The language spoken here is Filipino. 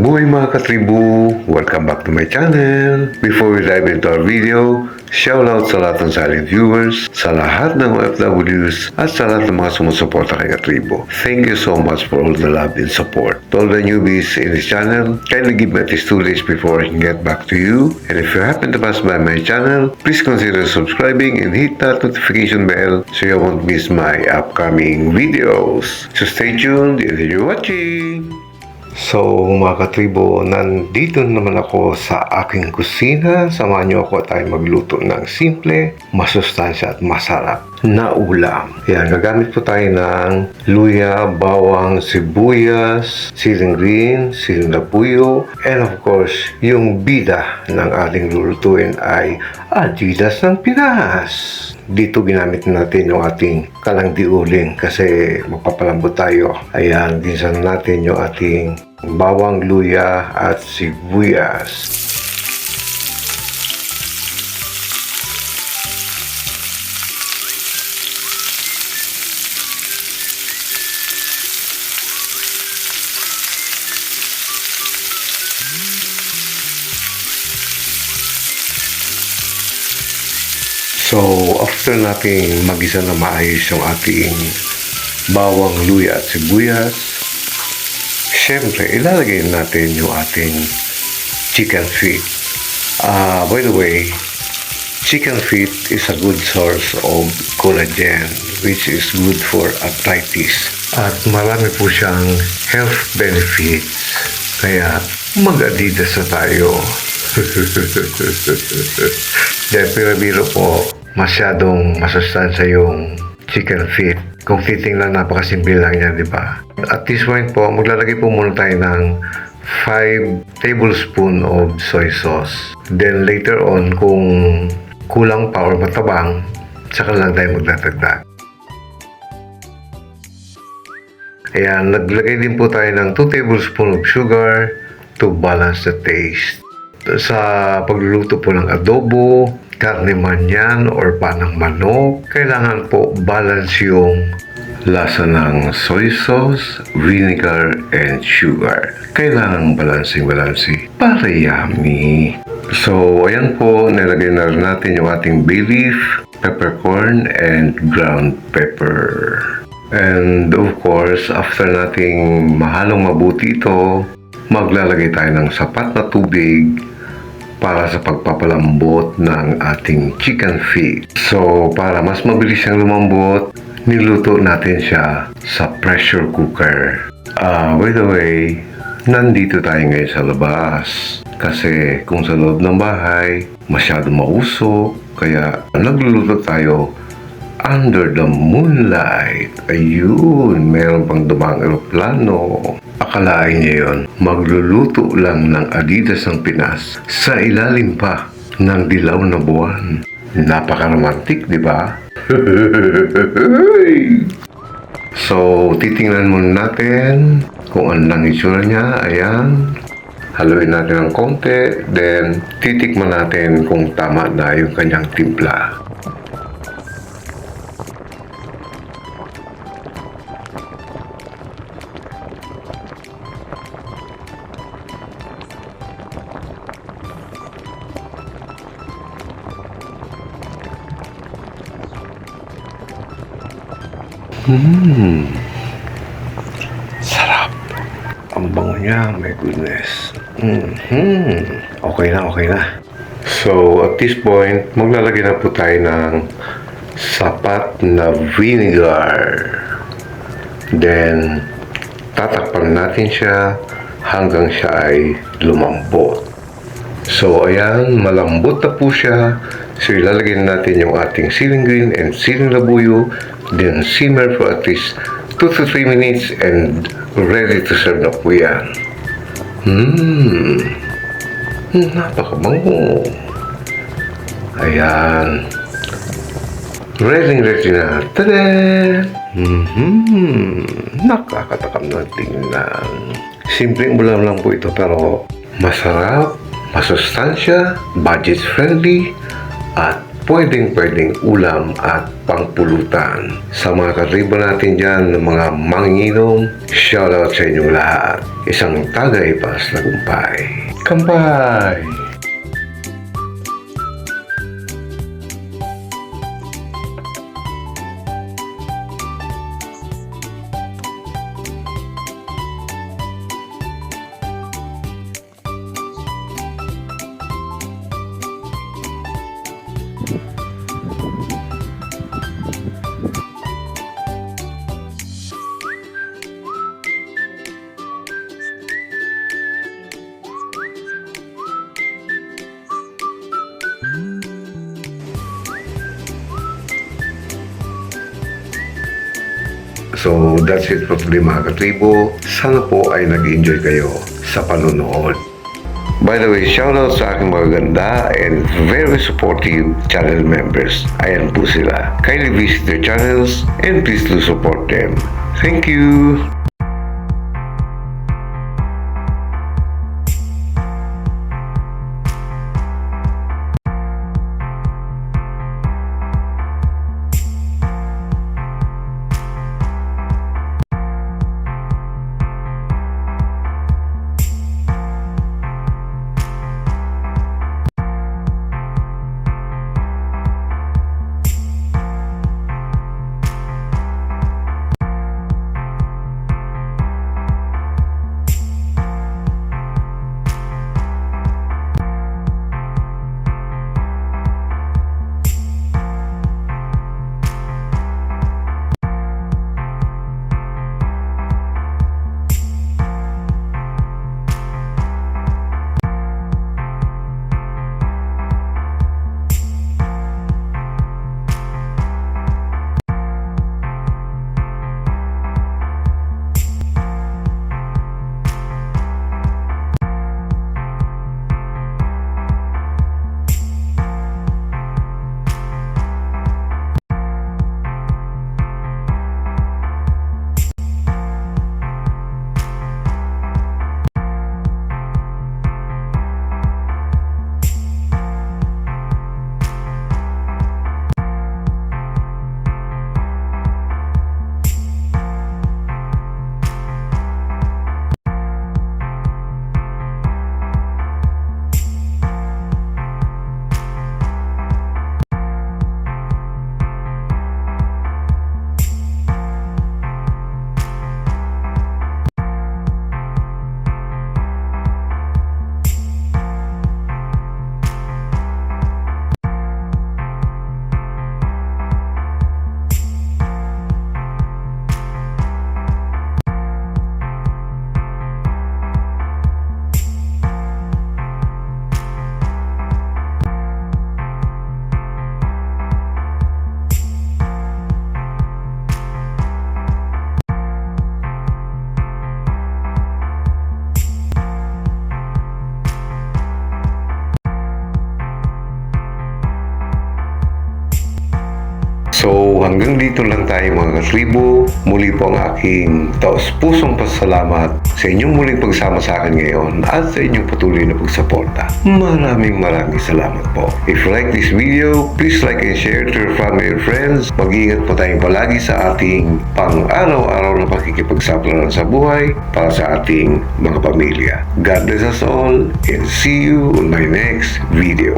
Magandang buhay mga katribu! Welcome back to my channel! Before we dive into our video, shout out sa lahat ng silent viewers, sa lahat ng OFWs, at sa lahat ng mga sumusuporta kay katribu. Thank you so much for all the love and support. To all the newbies in this channel, kindly give me at least 2 days before I can get back to you. And if you happen to pass by my channel, please consider subscribing and hit that notification bell so you won't miss my upcoming videos. So stay tuned and enjoy watching! So mga katribo, nandito naman ako sa aking kusina. Samahan niyo ako at tayo magluto ng simple, masustansya at masarap na ulam. Yan, gagamit po tayo ng luya, bawang, sibuyas, siling green, siling labuyo, and of course, yung bida ng ating lulutuin ay Adidas ng Pinas. Dito ginamit natin yung ating kalangdiuling kasi magpapalambot tayo. Ayan, ginsan natin yung ating bawang, luya at sibuyas. So, after natin magisa na maayos yung ating bawang, luya at sibuyas, syempre, ilalagay natin yung ating chicken feet. By the way, chicken feet is a good source of collagen, which is good for arthritis. At marami po siyang health benefits. Kaya, mag-Adidas na tayo. Dahil biro po, masyadong masustansya yung chicken feet. Kung titingnan, napakasimple lang yan, di ba? At this point po, maglalagay po muna tayo ng 5 tablespoon of soy sauce. Then later on, kung kulang pa or matabang, saka lang tayo magdadagdag. Ayan, naglagay din po tayo ng 2 tablespoon of sugar to balance the taste. Sa pagluluto po ng adobo, karne man yan or panang manok, kailangan po balance yung lasa ng soy sauce, vinegar, and sugar. Kailangan balancing para yummy. So, ayan po, nilagay na rin natin yung ating bay leaf, peppercorn, and ground pepper. And of course, after nating mahalong mabuti ito, maglalagay tayo ng sapat na tubig para sa pagpapalambot ng ating chicken feet. So, para mas mabilis siyang lumambot, niluto natin siya sa pressure cooker. By the way, nandito tayo ngayon sa labas. Kasi kung sa loob ng bahay, masyado mausok. Kaya nagluluto tayo under the moonlight. Ayun, meron pang dumang eroplano. Akalain niyo yun, magluluto lang ng Adidas ng Pinas sa ilalim pa ng dilaw na buwan. Napaka-romantic, di ba? So, titingnan muna natin kung ano lang itsura niya. Ayan. Haluin natin ng konti. Then, titikman natin kung tama na yung kanyang timpla. Sarap. Ang bango niya, my goodness. Okay na. So, at this point, maglalagay na po tayo ng sapat na vinegar. Then, tatakpan natin siya hanggang siya ay lumambot. So, ayan, malambot na po siya. So, ilalagay natin yung ating siling green and siling labuyo. Then, simmer for at least 2 to 3 minutes and ready to serve na po yan. Napakabango. Ayan. Ready na. Tada! Nakakatakam na tingnan. Simpleng ulam lang po ito pero masarap, masustansya, budget friendly, at pwedeng ulam at pangpulutan. Sa mga katribo natin dyan ng mga manginginom, shoutout sa inyong lahat. Isang tagay para sa tagumpay. Kampay! So, that's it for today mga katribo. Sana po ay nag-enjoy kayo sa panonood. By the way, shoutout sa aking mga ganda and very supportive channel members. Ayan po sila. Kindly visit their channels and please do support them. Thank you! So hanggang dito lang tayo mga katribo. Muli po ang aking taos-pusong pasalamat sa inyong muling pagsama sa akin ngayon at sa inyong patuloy na pagsuporta. Maraming salamat po. If you like this video, please like and share to your family and friends. Mag-iingat po tayong palagi sa ating pang-araw-araw na pakikipagsapalaran sa buhay para sa ating mga pamilya. God bless us all and see you on my next video.